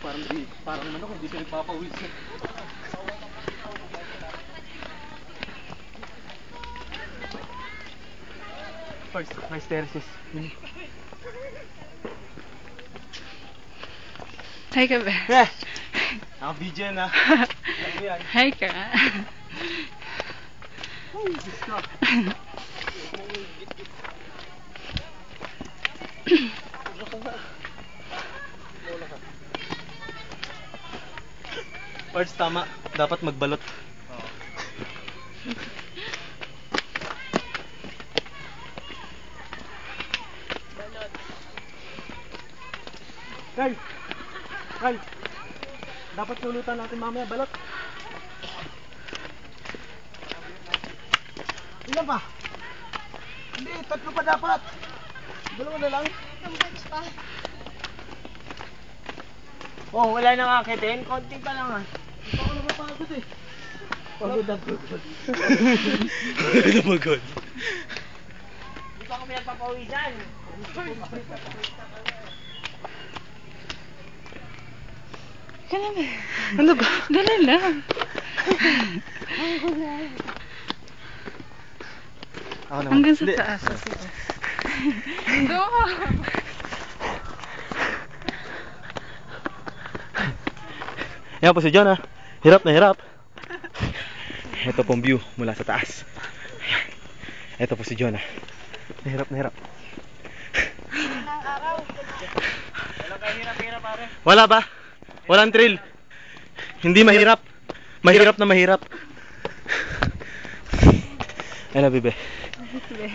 Parang manok, hindi siya nagpapawis. First, nice terraces. Hi ka ba? Yeah. Naka-video na. Hi ka. Oh, Diyos ko. First, tama. Dapat magbalot. Kyle! Kyle! Dapat lulutan natin mamaya balot. Ilan pa? Hindi, 3 pa dapat. 2 na lang. Oh, wala nang akitin. Konti pa lang ah. Hindi pa ako napapagod eh. Pagod na pagod. Pagod na pagod. Hindi pa kami nagpapawisan. Kaya ba? Ano ba? Dala lang. Ako naman. Hanggang sa Hindi. taas. Doon. Yan po si John ha. Hirap na hirap. Ito pong view mula sa taas. Ito po si John ha. Hirap na hirap. Walang kahirap-hirap pare. Wala ba? Walang thrill. Hindi mahirap. Mahirap na mahirap. Ano bebe? Bebe.